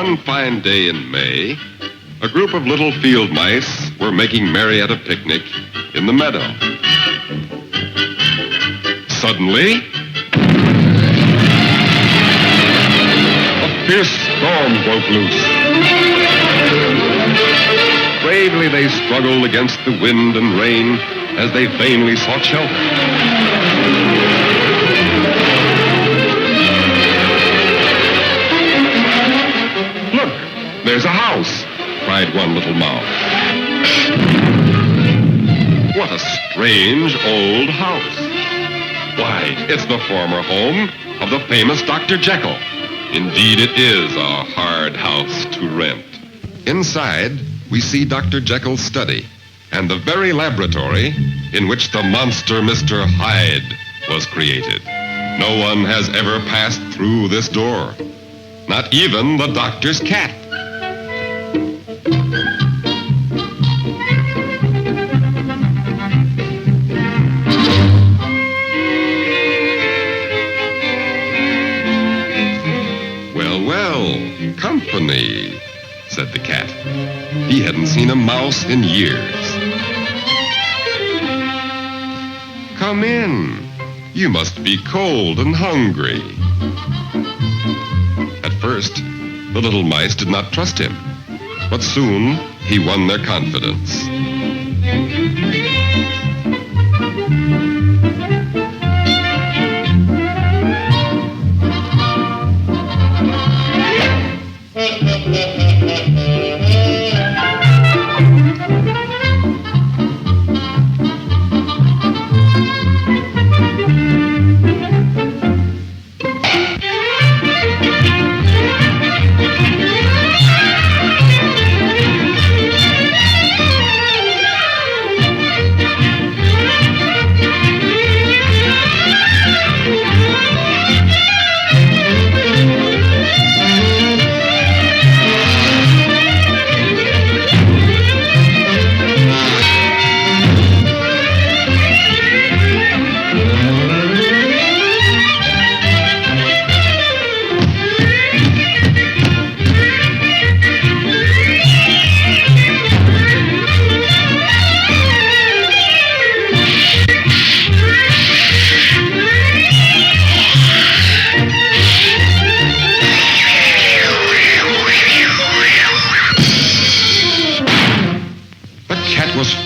One fine day in May, a group of little field mice were making merry at a picnic in the meadow. Suddenly, a fierce storm broke loose. Bravely they struggled against the wind and rain as they vainly sought shelter. Look, there's a house, cried one little mouse. What a strange old house. Why, it's the former home of the famous Dr. Jekyll. Indeed, it is a hard house to rent. Inside, we see Dr. Jekyll's study and the very laboratory in which the monster Mr. Hyde was created. No one has ever passed through this door, not even the doctor's cat. Well, company, said the cat. He hadn't seen a mouse in years. Come in. You must be cold and hungry. At first, the little mice did not trust him, but soon he won their confidence.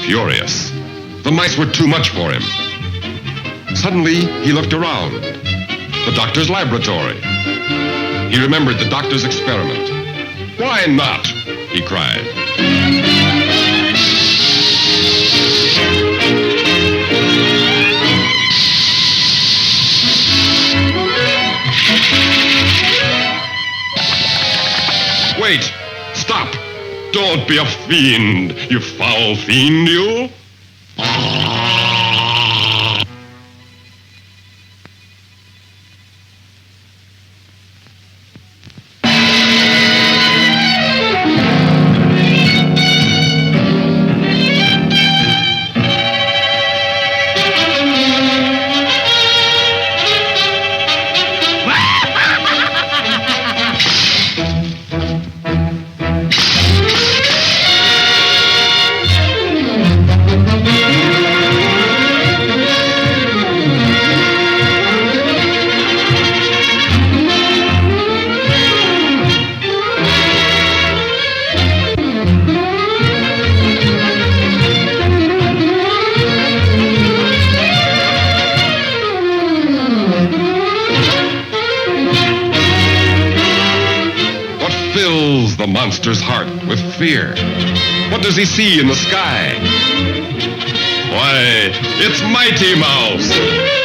Furious. The mice were too much for him. Suddenly, he looked around. The doctor's laboratory. He remembered the doctor's experiment. Why not? He cried. Wait! Stop! Don't be a fiend, you foul fiend, you! Fills the monster's heart with fear. What does he see in the sky? Why, it's Mighty Mouse!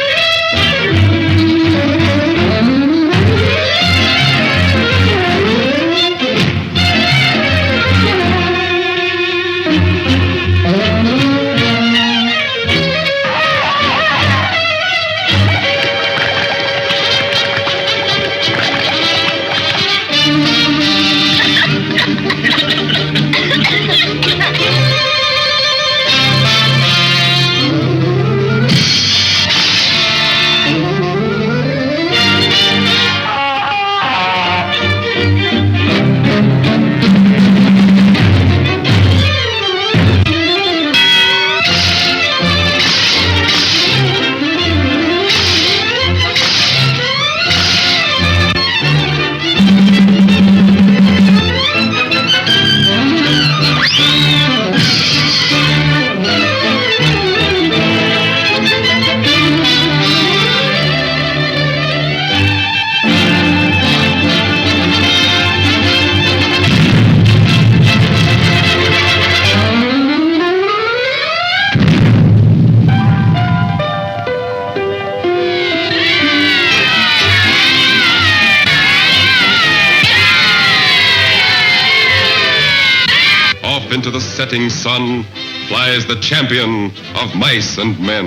into the setting sun flies the champion of mice and men.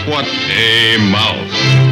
What a mouse!